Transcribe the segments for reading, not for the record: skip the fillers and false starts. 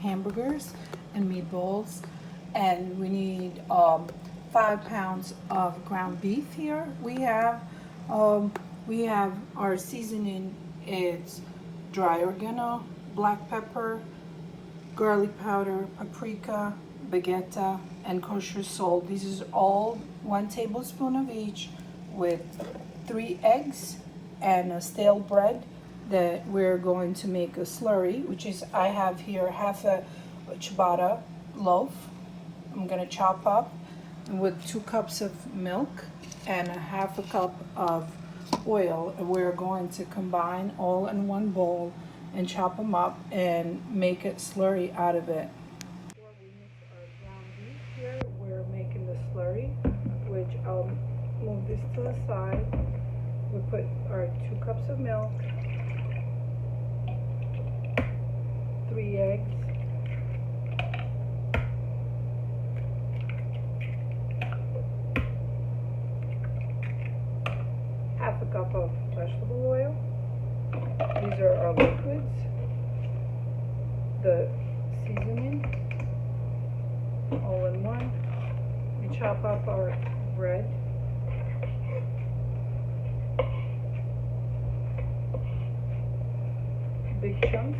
hamburgers and meatballs, and we need 5 pounds of ground beef here. We have our seasoning. It's dry oregano, black pepper, garlic powder, paprika, vegeta, and kosher salt. This is all 1 tablespoon of each, with 3 eggs and a stale bread that we're going to make a slurry, which is, I have here half a ciabatta loaf. I'm gonna chop up with 2 cups of milk and a half a cup of oil. We're going to combine all in one bowl and chop them up and make a slurry out of it. Before we mix our ground beef here, we're making the slurry, which I'll move this to the side. We put our 2 cups of milk, 3 eggs, half a cup of vegetable oil. These are our liquids, the seasoning, all in one. We chop up our bread. Big chunks.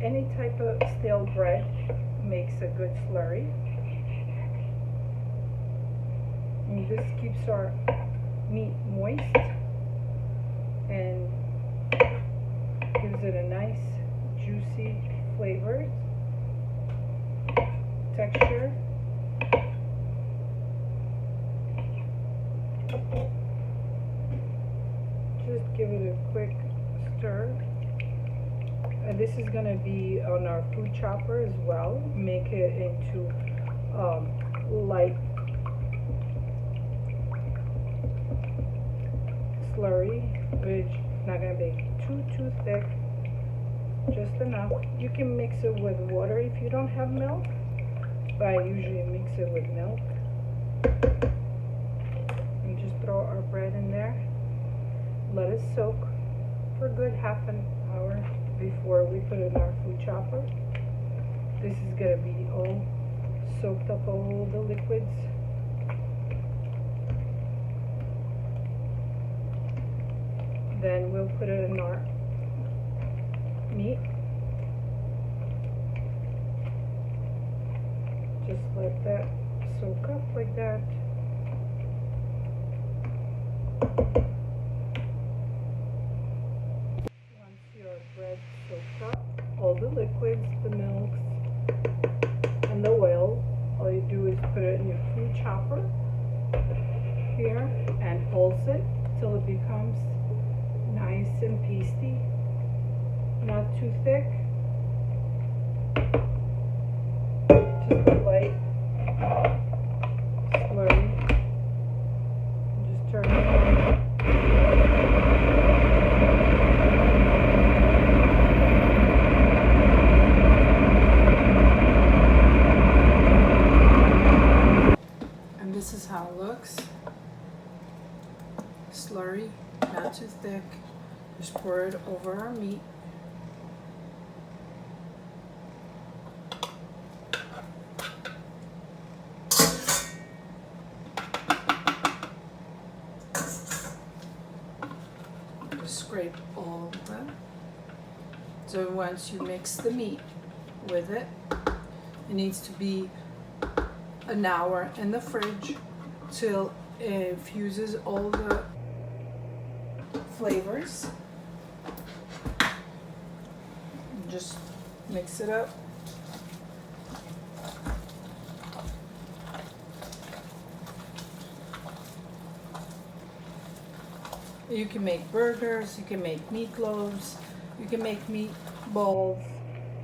Any type of stale bread makes a good slurry. And this keeps our meat moist and gives it a nice juicy flavor, texture. Just give it a quick stir. And this is going to be on our food chopper as well. Make it into light slurry, which is not going to be too thick, just enough. You can mix it with water if you don't have milk, but I usually mix it with milk. And just throw our bread in there, let it soak for a good half an hour before we put it in our food chopper. This is going to be all soaked up, all the liquids. Then we'll put it in our meat. Just let that soak up like that. Once your bread soaked up, all the liquids, the milks, and the oil, all you do is put it in your food chopper here and pulse it till it becomes nice and pasty, not too thick, just a light slurry. Just turn it on. And this is how it looks. Slurry, not too thick. Just pour it over our meat. Just scrape all of them. So once you mix the meat with it, it needs to be an hour in the fridge till it fuses all the flavors. Just mix it up. You can make burgers, you can make meatloaves, you can make meatballs,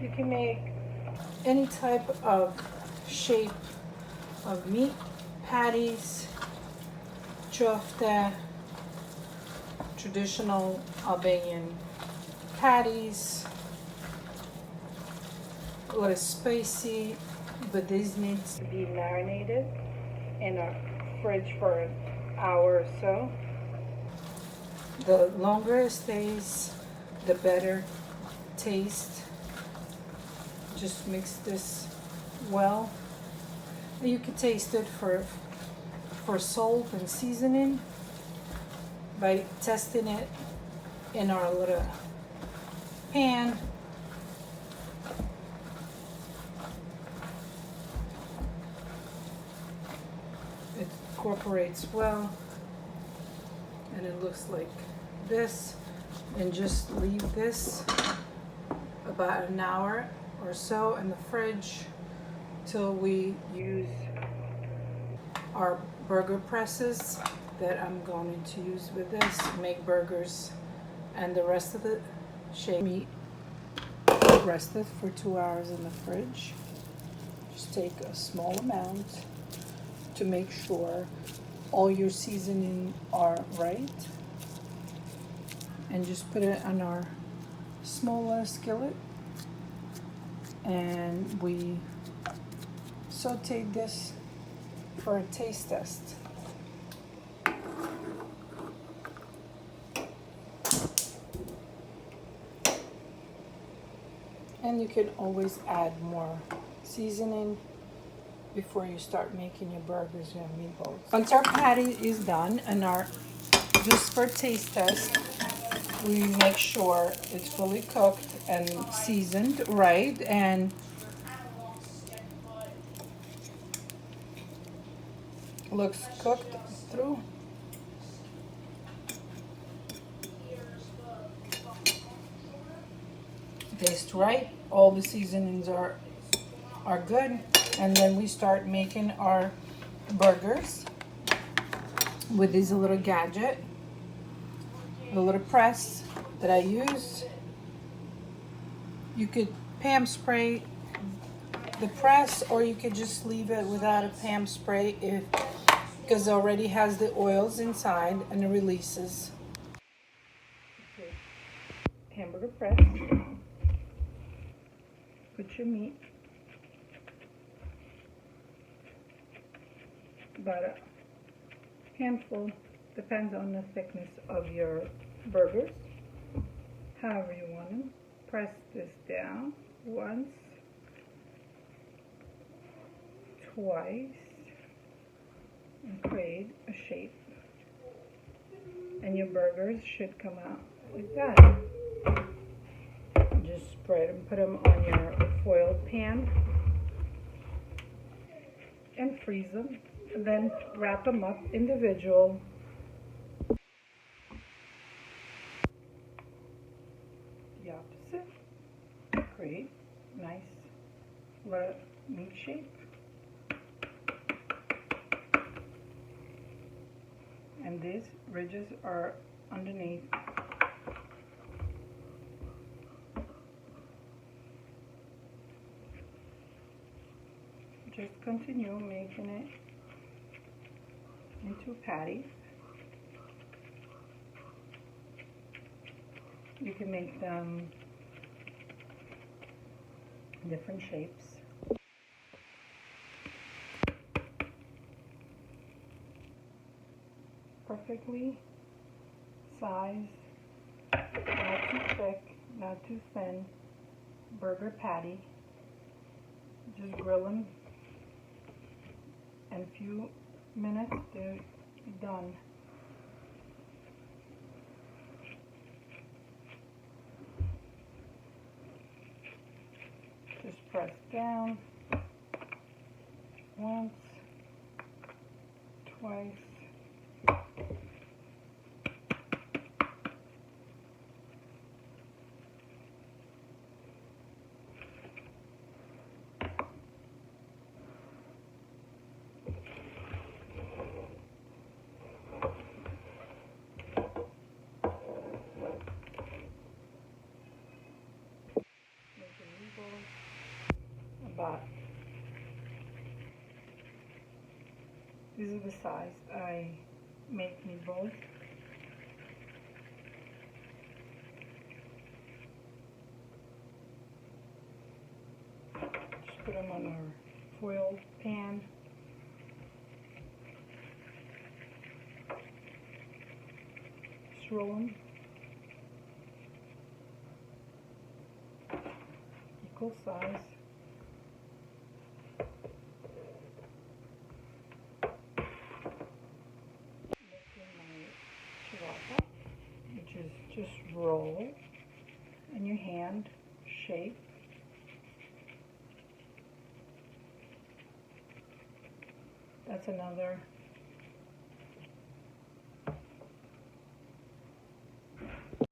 you can make any type of shape of meat, patties, chofta, traditional Albanian patties. A little spicy, but this needs to be marinated in our fridge for an hour or so. The longer it stays, the better taste. Just mix this well. You can taste it for salt and seasoning by testing it in our little pan. It incorporates well, and it looks like this. And just leave this about an hour or so in the fridge till we use our burger presses that I'm going to use with this to make burgers, and the rest of the shaved meat rested for 2 hours in the fridge. Just take a small amount to make sure all your seasoning are right, and just put it on our smaller skillet, and we sauteed this for a taste test. And you can always add more seasoning before you start making your burgers and meatballs. Once our patty is done, and just for taste test, we make sure it's fully cooked and seasoned right, and looks cooked through. Tastes right. All the seasonings are good, and then we start making our burgers with this little gadget, the little press that I use. You could Pam spray the press, or you could just leave it without a Pam spray because it already has the oils inside and it releases. Okay. Hamburger press. Put your meat, about a handful, depends on the thickness of your burgers, however you want them. Press this down once, twice, and create a shape, and your burgers should come out like that. Just spread them, put them on your foiled pan, and freeze them, and then wrap them up individual. The opposite. Create nice little meat shape. And these ridges are underneath. Just continue making it into patties. You can make them different shapes. Perfectly sized, not too thick, not too thin, burger patty. Just grill them. In a few minutes, they're done. Just press down once, twice, about. These are the size I make meatballs. Just put them on our foil pan. just roll them equal size. Making my chirapa, which is just roll in your hand shape. That's another